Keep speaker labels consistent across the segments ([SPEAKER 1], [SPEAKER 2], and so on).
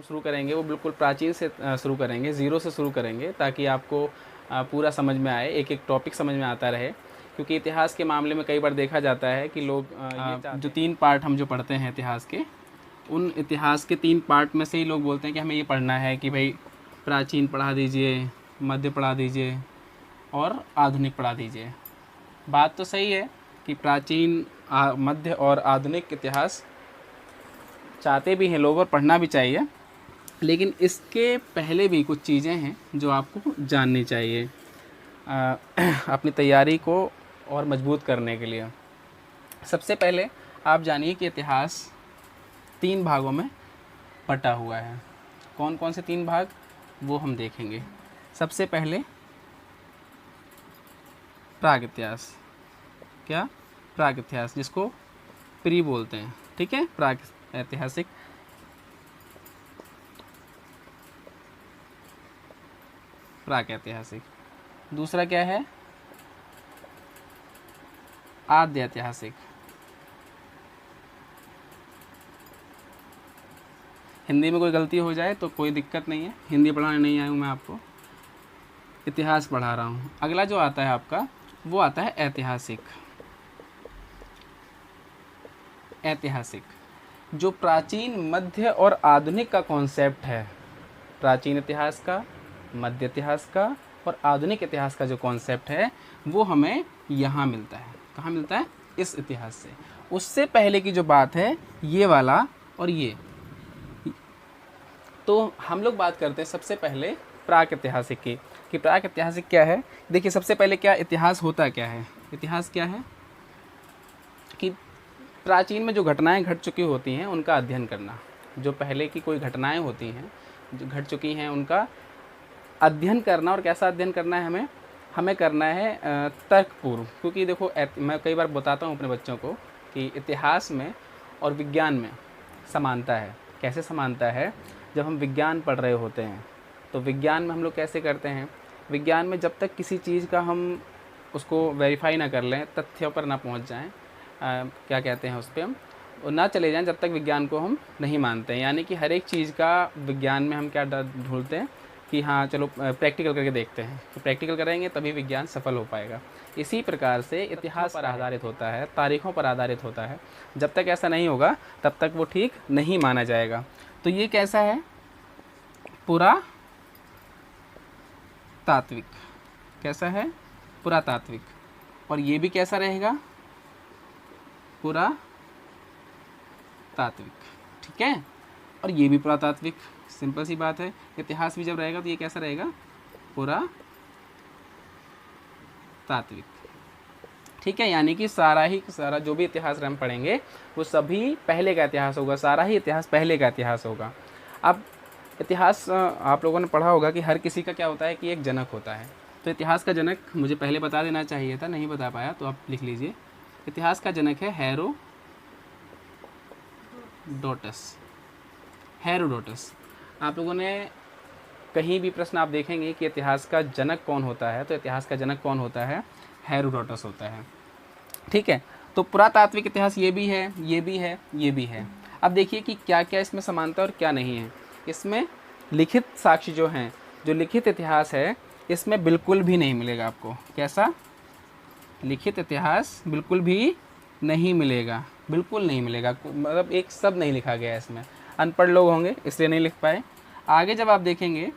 [SPEAKER 1] शुरू करेंगे वो बिल्कुल प्राचीन से शुरू करेंगे, ज़ीरो से शुरू करेंगे, ताकि आपको पूरा समझ में आए, एक एक टॉपिक समझ में आता रहे। क्योंकि इतिहास के मामले में कई बार देखा जाता है कि लोग जो 3 पार्ट हम जो पढ़ते हैं इतिहास के, उन इतिहास के 3 पार्ट में से ही लोग बोलते हैं कि हमें ये पढ़ना है कि भाई प्राचीन पढ़ा दीजिए, मध्य पढ़ा दीजिए और आधुनिक पढ़ा दीजिए। बात तो सही है कि प्राचीन, मध्य और आधुनिक इतिहास चाहते भी हैं लोग और पढ़ना भी चाहिए, लेकिन इसके पहले भी कुछ चीज़ें हैं जो आपको जाननी चाहिए अपनी तैयारी को और मजबूत करने के लिए। सबसे पहले आप जानिए कि इतिहास 3 भागों में बटा हुआ है। कौन कौन से 3 भाग, वो हम देखेंगे। सबसे पहले प्राग इतिहास। क्या? प्राग इतिहास, जिसको प्री बोलते हैं, ठीक है, प्राग ऐतिहासिक। प्राग ऐतिहासिक। दूसरा क्या है? आद्य ऐतिहासिक। हिंदी में कोई गलती हो जाए तो कोई दिक्कत नहीं है, हिंदी पढ़ाने नहीं आया हूँ मैं आपको, इतिहास पढ़ा रहा हूँ। अगला जो आता है आपका, वो आता है ऐतिहासिक। ऐतिहासिक जो प्राचीन, मध्य और आधुनिक का कॉन्सेप्ट है, प्राचीन इतिहास का, मध्य इतिहास का और आधुनिक इतिहास का जो कॉन्सेप्ट है, वो हमें यहाँ मिलता है। कहाँ मिलता है? इस इतिहास से। उससे पहले की जो बात है, ये वाला और ये, तो हम लोग बात करते हैं सबसे पहले प्राक ऐतिहासिक की, कि प्राक ऐतिहासिक क्या है। देखिए, सबसे पहले क्या इतिहास होता क्या है? इतिहास क्या है कि प्राचीन में जो घटनाएं घट चुकी होती हैं उनका अध्ययन करना। जो पहले की कोई घटनाएं होती हैं जो घट चुकी हैं उनका अध्ययन करना। और कैसा अध्ययन करना है हमें? हमें करना है तर्कपूर्व। क्योंकि देखो, मैं कई बार बताता हूँ अपने बच्चों को कि इतिहास में और विज्ञान में समानता है। कैसे समानता है? जब हम विज्ञान पढ़ रहे होते हैं तो विज्ञान में हम लोग कैसे करते हैं, विज्ञान में जब तक किसी चीज़ का हम उसको वेरीफाई ना कर लें, तथ्यों पर ना पहुंच जाएं, क्या कहते हैं उस पर, हम ना चले जाएं, जब तक विज्ञान को हम नहीं मानते हैं। यानी कि हर एक चीज़ का विज्ञान में हम क्या ढूंढते हैं कि हाँ चलो प्रैक्टिकल करके देखते हैं, तो प्रैक्टिकल करेंगे तभी विज्ञान सफल हो पाएगा। इसी प्रकार से इतिहास पर आधारित होता है, तारीखों पर आधारित होता है। जब तक ऐसा नहीं होगा तब तक वो ठीक नहीं माना जाएगा। तो ये कैसा है? पुरातात्विक। कैसा है? पुरातात्विक। और ये भी कैसा रहेगा? पुरातात्विक, ठीक है। और ये भी पुरातात्विक। सिंपल सी बात है, इतिहास भी जब रहेगा तो ये कैसा रहेगा? पुरातात्विक, ठीक है। यानी कि सारा जो भी इतिहास हम पढ़ेंगे वो सभी पहले का इतिहास होगा, सारा ही इतिहास पहले का इतिहास होगा। अब इतिहास आप लोगों ने पढ़ा होगा कि हर किसी का क्या होता है कि एक जनक होता है। तो इतिहास का जनक मुझे पहले बता देना चाहिए था, नहीं बता पाया, तो आप लिख लीजिए। इतिहास का जनक है हेरोडोटस। हेरोडोटस। आप लोगों ने कहीं भी प्रश्न आप देखेंगे कि इतिहास का जनक कौन होता है, तो इतिहास का जनक कौन होता है? हेरोडोटस होता है, ठीक है। तो पुरातात्विक इतिहास ये भी है, ये भी है, ये भी है। अब देखिए कि क्या क्या इसमें समानता और क्या नहीं है। इसमें लिखित साक्ष्य जो हैं, जो लिखित इतिहास है, इसमें बिल्कुल भी नहीं मिलेगा आपको। कैसा? लिखित इतिहास बिल्कुल भी नहीं मिलेगा, बिल्कुल नहीं मिलेगा। मतलब एक शब्द नहीं लिखा गया है इसमें। अनपढ़ लोग होंगे इसलिए नहीं लिख पाए। आगे जब आप देखेंगे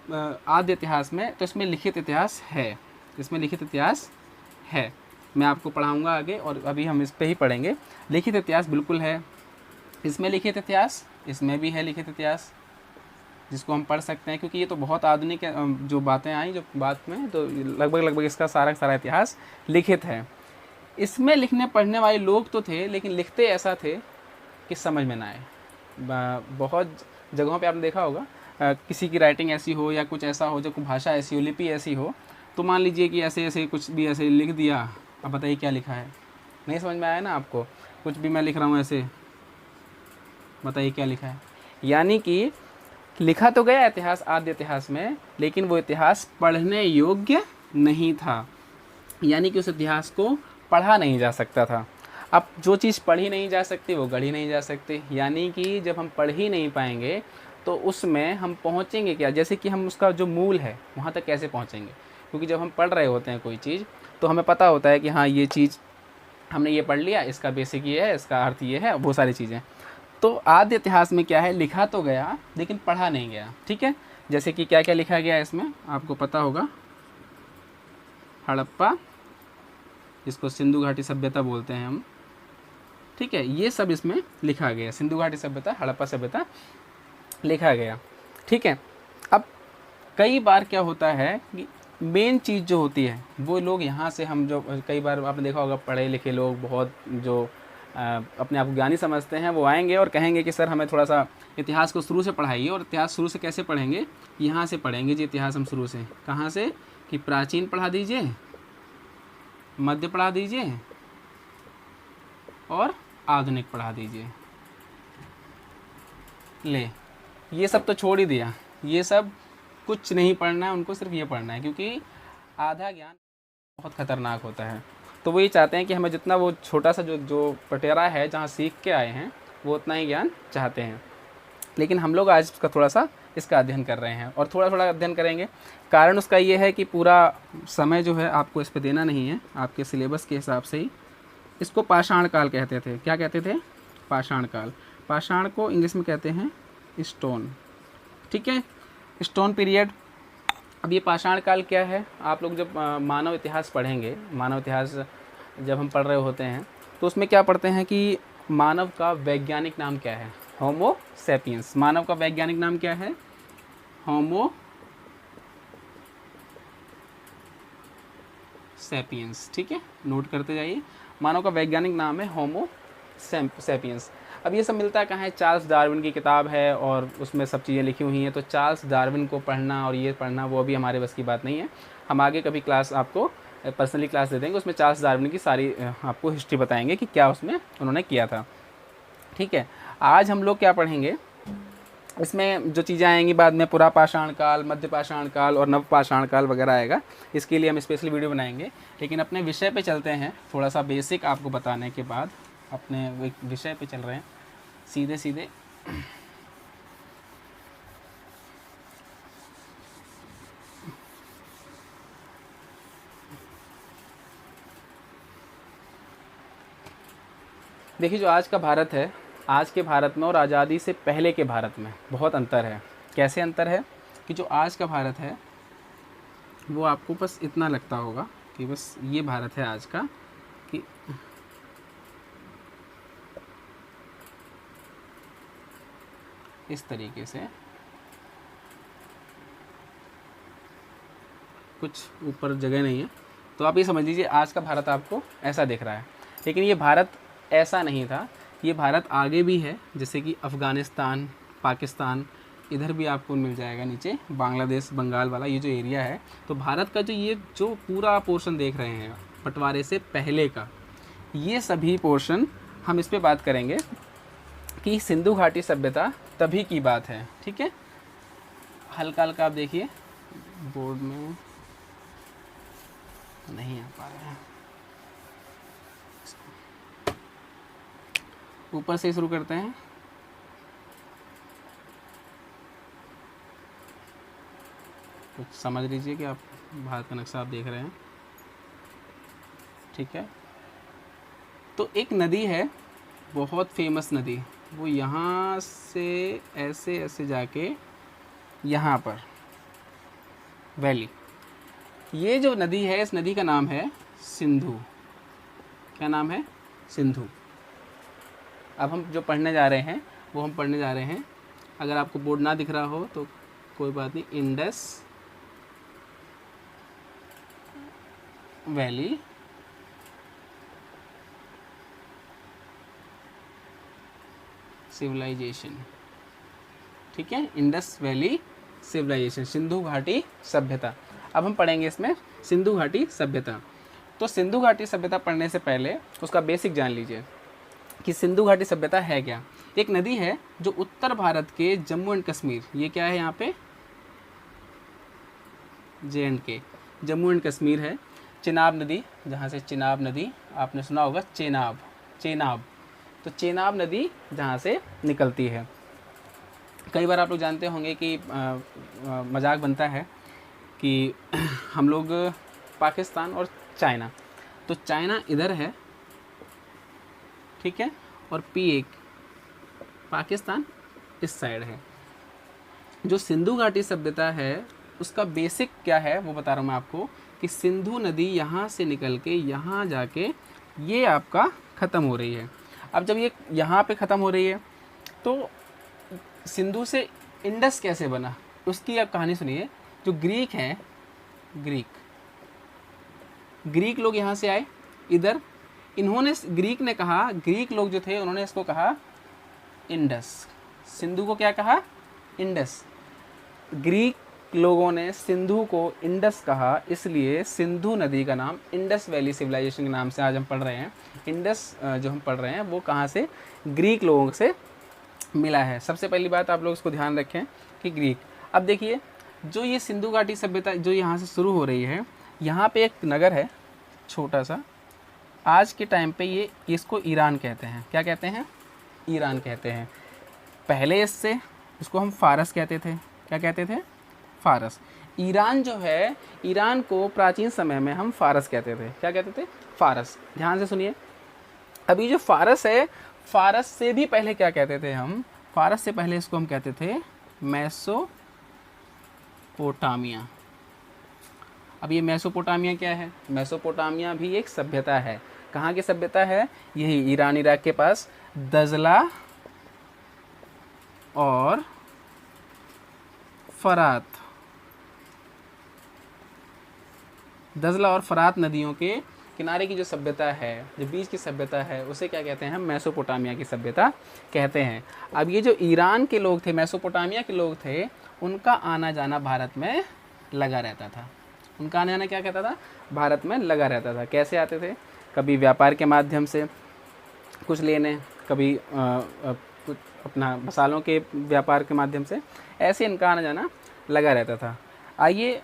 [SPEAKER 1] आद्य इतिहास में, तो इसमें लिखित इतिहास है, इसमें लिखित इतिहास है। मैं आपको पढ़ाऊंगा आगे, और अभी हम इस पे ही पढ़ेंगे। लिखित इतिहास बिल्कुल है, इसमें लिखित इतिहास, इसमें भी है लिखित इतिहास, जिसको हम पढ़ सकते हैं। क्योंकि ये तो बहुत आधुनिक जो बातें आई जो बात में, तो लगभग इसका सारा इतिहास लिखित है। इसमें लिखने पढ़ने वाले लोग तो थे, लेकिन लिखते ऐसा थे कि समझ में ना आए। बहुत जगहों पे आपने देखा होगा, किसी की राइटिंग ऐसी हो या कुछ ऐसा हो, जो भाषा ऐसी हो, लिपि ऐसी हो, तो मान लीजिए कि ऐसे ऐसे कुछ भी ऐसे लिख दिया। अब बताइए क्या लिखा है? नहीं समझ में आया ना आपको? कुछ भी मैं लिख रहा हूँ ऐसे, बताइए क्या लिखा है? यानी कि लिखा तो गया इतिहास आद्य इतिहास में, लेकिन वो इतिहास पढ़ने योग्य नहीं था। यानी कि उस इतिहास को पढ़ा नहीं जा सकता था। अब जो चीज़ पढ़ी नहीं जा सकती वो गढ़ी नहीं जा सकती। यानी कि जब हम पढ़ ही नहीं पाएंगे तो उसमें हम पहुँचेंगे क्या, जैसे कि हम उसका जो मूल है वहाँ तक कैसे पहुँचेंगे, क्योंकि जब हम पढ़ रहे होते हैं कोई चीज़ तो हमें पता होता है कि हाँ ये चीज़ हमने ये पढ़ लिया, इसका बेसिक ये है, इसका अर्थ ये है, वो सारी चीज़ें। तो आद्य इतिहास में क्या है, लिखा तो गया लेकिन पढ़ा नहीं गया। ठीक है, जैसे कि क्या क्या लिखा गया इसमें आपको पता होगा, हड़प्पा, इसको सिंधु घाटी सभ्यता बोलते हैं हम। ठीक है, ये सब इसमें लिखा गया, सिंधु घाटी सभ्यता, हड़प्पा सभ्यता लिखा गया। ठीक है, अब कई बार क्या होता है कि मेन चीज़ जो होती है वो लोग यहाँ से, हम जो कई बार आपने देखा होगा पढ़े लिखे लोग बहुत जो अपने आप को ज्ञानी समझते हैं, वो आएंगे और कहेंगे कि सर हमें थोड़ा सा इतिहास को शुरू से पढ़ाइए। और इतिहास शुरू से कैसे पढ़ेंगे, यहाँ से पढ़ेंगे जी इतिहास हम शुरू से। कहाँ से, कि प्राचीन पढ़ा दीजिए, मध्य पढ़ा दीजिए और आधुनिक पढ़ा दीजिए। ले, ये सब तो छोड़ ही दिया, ये सब कुछ नहीं पढ़ना है उनको, सिर्फ ये पढ़ना है, क्योंकि आधा ज्ञान बहुत ख़तरनाक होता है। तो वो ये चाहते हैं कि हमें जितना वो छोटा सा जो पटेरा है जहाँ सीख के आए हैं वो उतना ही ज्ञान चाहते हैं। लेकिन हम लोग आज उसका थोड़ा सा इसका अध्ययन कर रहे हैं और थोड़ा थोड़ा अध्ययन करेंगे। कारण उसका ये है कि पूरा समय जो है आपको इस पर देना नहीं है, आपके सिलेबस के हिसाब से ही। इसको पाषाण काल कहते थे। क्या कहते थे, पाषाण काल। पाषाण को इंग्लिश में कहते हैं स्टोन। ठीक है, स्टोन पीरियड। अब ये पाषाण काल क्या है, आप लोग जब मानव इतिहास पढ़ेंगे, मानव इतिहास जब हम पढ़ रहे होते हैं तो उसमें क्या पढ़ते हैं कि मानव का वैज्ञानिक नाम क्या है, होमो सैपियंस। मानव का वैज्ञानिक नाम क्या है, होमो सैपियंस। ठीक है, नोट करते जाइए, मानव का वैज्ञानिक नाम है होमो सैपियंस। अब ये सब मिलता है कहाँ है, चार्ल्स डार्विन की किताब है और उसमें सब चीज़ें लिखी हुई हैं। तो चार्ल्स डार्विन को पढ़ना और ये पढ़ना वो अभी हमारे बस की बात नहीं है। हम आगे कभी क्लास आपको पर्सनली क्लास दे देंगे, उसमें चार्ल्स डार्विन की सारी आपको हिस्ट्री बताएंगे कि क्या उसमें उन्होंने किया था। ठीक है, आज हम लोग क्या पढ़ेंगे, इसमें जो चीज़ें आएंगी बाद में, पुरा पाषाण काल, मध्य पाषाण काल और नव पाषाण काल वगैरह आएगा, इसके लिए हम स्पेशल वीडियो बनाएंगे। लेकिन अपने विषय पे चलते हैं, थोड़ा सा बेसिक आपको बताने के बाद अपने विषय पे चल रहे हैं सीधे सीधे। देखिए, जो आज का भारत है, आज के भारत में और आज़ादी से पहले के भारत में बहुत अंतर है। कैसे अंतर है कि जो आज का भारत है वो आपको बस इतना लगता होगा कि बस ये भारत है आज का, कि इस तरीके से कुछ ऊपर जगह नहीं है, तो आप ये समझ लीजिए आज का भारत आपको ऐसा दिख रहा है। लेकिन ये भारत ऐसा नहीं था, ये भारत आगे भी है, जैसे कि अफ़गानिस्तान, पाकिस्तान, इधर भी आपको मिल जाएगा नीचे, बांग्लादेश, बंगाल वाला ये जो एरिया है। तो भारत का जो ये जो पूरा पोर्शन देख रहे हैं बंटवारे से पहले का, ये सभी पोर्शन हम इस पे बात करेंगे कि सिंधु घाटी सभ्यता तभी की बात है। ठीक है, हल्का हल्का आप देखिए, बोर्ड में नहीं आ पा रहा है, ऊपर से शुरू करते हैं। कुछ समझ लीजिए कि आप भारत का नक्शा आप देख रहे हैं। ठीक है, तो एक नदी है, बहुत फेमस नदी, वो यहाँ से ऐसे ऐसे जाके यहाँ पर वैली, ये जो नदी है, इस नदी का नाम है सिंधु। क्या नाम है, सिंधु। अब हम जो पढ़ने जा रहे हैं वो हम पढ़ने जा रहे हैं, अगर आपको बोर्ड ना दिख रहा हो तो कोई बात नहीं, इंडस वैली सिविलाइजेशन। ठीक है, इंडस वैली सिविलाइजेशन, सिंधु घाटी सभ्यता। अब हम पढ़ेंगे इसमें सिंधु घाटी सभ्यता। तो सिंधु घाटी सभ्यता पढ़ने से पहले उसका बेसिक जान लीजिए कि सिंधु घाटी सभ्यता है क्या। एक नदी है जो उत्तर भारत के जम्मू एंड कश्मीर, ये क्या है यहाँ पे, JNK, जम्मू एंड कश्मीर है। चेनाब नदी, जहाँ से चेनाब नदी आपने सुना होगा, चेनाब, तो चेनाब नदी जहाँ से निकलती है। कई बार आप लोग जानते होंगे कि मजाक बनता है कि हम लोग पाकिस्तान और चाइना, तो चाइना इधर है, ठीक है, और P1 पाकिस्तान इस साइड है। जो सिंधु घाटी सभ्यता है उसका बेसिक क्या है वो बता रहा हूँ मैं आपको, कि सिंधु नदी यहाँ से निकल के यहाँ जाके ये आपका ख़त्म हो रही है। अब जब ये यहाँ पे ख़त्म हो रही है तो सिंधु से इंडस कैसे बना, उसकी आप कहानी सुनिए। जो ग्रीक हैं, ग्रीक लोग यहाँ से आए इधर, इन्होंने, ग्रीक ने कहा, ग्रीक लोग जो थे उन्होंने इसको कहा इंडस, सिंधु को क्या कहा, इंडस। ग्रीक लोगों ने सिंधु को इंडस कहा, इसलिए सिंधु नदी का नाम इंडस वैली सिविलाइजेशन के नाम से आज हम पढ़ रहे हैं। इंडस जो हम पढ़ रहे हैं वो कहाँ से, ग्रीक लोगों से मिला है। सबसे पहली बात आप लोग इसको ध्यान रखें कि ग्रीक। अब देखिए जो ये सिंधु घाटी सभ्यता जो यहाँ से शुरू हो रही है, यहाँ पे एक नगर है छोटा सा, आज के टाइम पे ये इसको ईरान कहते हैं। क्या कहते हैं, ईरान कहते हैं। पहले इससे इसको हम फारस कहते थे। क्या कहते थे, फारस। ईरान जो है, ईरान को प्राचीन समय में हम फारस कहते थे। क्या कहते थे, फारस। ध्यान से सुनिए, अभी जो फारस है, फारस से भी पहले क्या कहते थे हम, फारस से पहले इसको हम कहते थे मेसोपोटामिया। अब ये मेसोपोटामिया क्या है, मेसोपोटामिया भी एक सभ्यता है। कहाँ की सभ्यता है, यही ईरान इराक के पास दजला और फरात, दजला और फरात नदियों के किनारे की जो सभ्यता है, जो बीच की सभ्यता है, उसे क्या कहते हैं हम, मेसोपोटामिया की सभ्यता कहते हैं। अब ये जो ईरान के लोग थे, मेसोपोटामिया के लोग थे, उनका आना जाना भारत में लगा रहता था। उनका आना जाना क्या कहता था, भारत में लगा रहता था। कैसे आते थे, कभी व्यापार के माध्यम से कुछ लेने, कभी कुछ अपना मसालों के व्यापार के माध्यम से, ऐसे इनका आना जाना लगा रहता था। आइए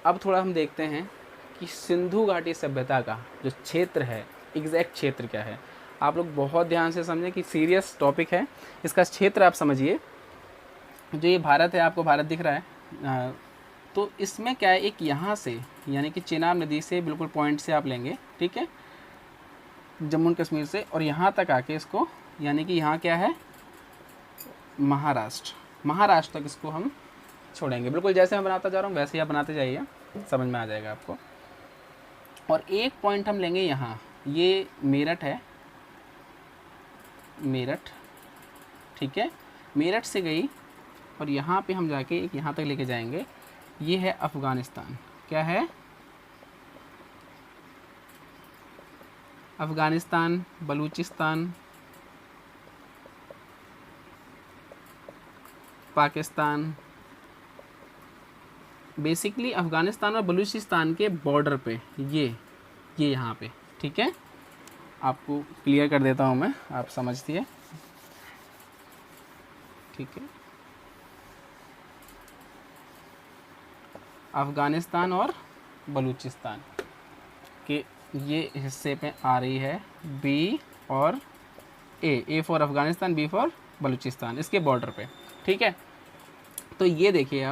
[SPEAKER 1] अब थोड़ा हम देखते हैं कि सिंधु घाटी सभ्यता का जो क्षेत्र है, एग्जैक्ट क्षेत्र क्या है। आप लोग बहुत ध्यान से समझें कि सीरियस टॉपिक है, इसका क्षेत्र आप समझिए। जो ये भारत है, आपको भारत दिख रहा है, तो इसमें क्या है, एक यहाँ से यानी कि चेनाब नदी से बिल्कुल पॉइंट से आप लेंगे, ठीक है, जम्मू कश्मीर से, और यहाँ तक आके इसको, यानी कि यहाँ क्या है, महाराष्ट्र, महाराष्ट्र तक इसको हम छोड़ेंगे। बिल्कुल जैसे मैं बनाता जा रहा हूँ वैसे ही आप बनाते जाइए, समझ में आ जाएगा आपको। और एक पॉइंट हम लेंगे यहाँ, ये मेरठ है, मेरठ, ठीक है, मेरठ से गई और यहाँ पे हम जाके एक यहाँ तक लेके जाएंगे, ये है अफ़गानिस्तान। क्या है, अफ़गानिस्तान, बलूचिस्तान, पाकिस्तान, बेसिकली अफ़गानिस्तान और बलूचिस्तान के बॉर्डर पे ये यहाँ पे, ठीक है। आपको क्लियर कर देता हूँ मैं, आप समझिए, ठीक है। अफ़गानिस्तान और बलूचिस्तान के ये हिस्से पे आ रही है बी और A for Afghanistan, B for Balochistan, इसके बॉर्डर पे, ठीक है। तो ये देखिए,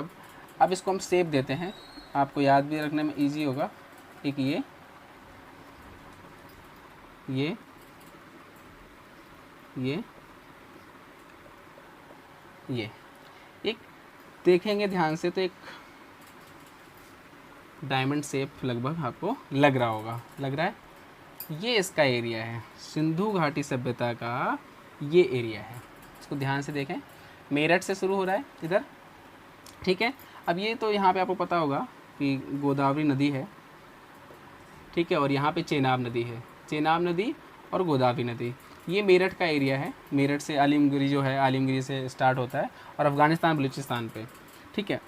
[SPEAKER 1] अब इसको हम सेव देते हैं, आपको याद भी रखने में इजी होगा। एक ये एक देखेंगे ध्यान से तो एक डायमंड शेप लगभग आपको लग रहा होगा, लग रहा है, ये इसका एरिया है, सिंधु घाटी सभ्यता का ये एरिया है। इसको ध्यान से देखें, मेरठ से शुरू हो रहा है इधर, ठीक है। अब ये तो यहाँ पे आपको पता होगा कि गोदावरी नदी है, ठीक है, और यहाँ पे चेनाब नदी है, चेनाब नदी और गोदावरी नदी, ये मेरठ का एरिया है। मेरठ से आलिमगिरी जो है, आलिमगिरी से स्टार्ट होता है और अफ़गानिस्तान बलूचिस्तान पे, ठीक है।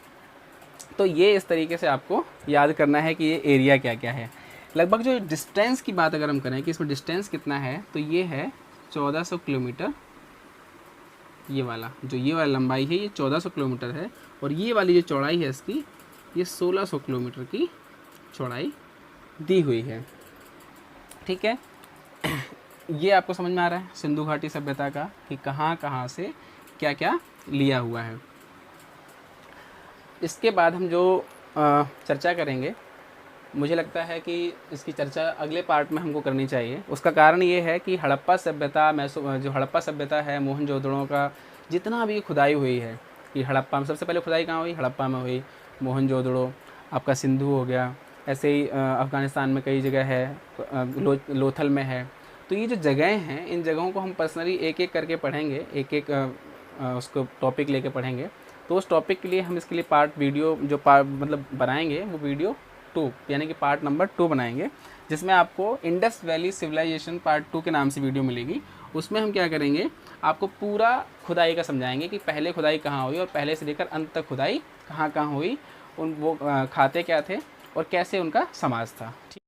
[SPEAKER 1] तो ये इस तरीके से आपको याद करना है कि ये एरिया क्या क्या है। लगभग जो डिस्टेंस की बात अगर हम करें कि इसमें डिस्टेंस कितना है, तो ये है 1400 किलोमीटर। ये वाला लंबाई है ये 1400 किलोमीटर है, और ये वाली जो चौड़ाई है इसकी, ये 1600 किलोमीटर की चौड़ाई दी हुई है, ठीक है। ये आपको समझ में आ रहा है सिंधु घाटी सभ्यता का कि कहाँ कहाँ से क्या क्या लिया हुआ है। इसके बाद हम जो चर्चा करेंगे, मुझे लगता है कि इसकी चर्चा अगले पार्ट में हमको करनी चाहिए। उसका कारण ये है कि हड़प्पा सभ्यता जो हड़प्पा सभ्यता है, मोहनजोदड़ो का जितना भी खुदाई हुई है, कि हड़प्पा में सबसे पहले खुदाई कहाँ हुई, हड़प्पा में हुई, मोहनजोदड़ो, आपका सिंधु हो गया, ऐसे ही अफ़गानिस्तान में कई जगह है, लोथल में है। तो ये जो जगह हैं, इन जगहों को हम पर्सनली एक एक करके पढ़ेंगे, एक एक उसको टॉपिक लेके पढ़ेंगे। तो उस टॉपिक के लिए हम इसके लिए पार्ट वीडियो जो मतलब बनाएंगे, वो वीडियो 2 यानी कि पार्ट नंबर 2 बनाएंगे, जिसमें आपको इंडस वैली सिविलाइजेशन पार्ट 2 के नाम से वीडियो मिलेगी। उसमें हम क्या करेंगे, आपको पूरा खुदाई का समझाएंगे कि पहले खुदाई कहाँ हुई और पहले से लेकर अंत तक खुदाई कहाँ कहाँ हुई, वो खाते क्या थे और कैसे उनका समाज था। ठीक।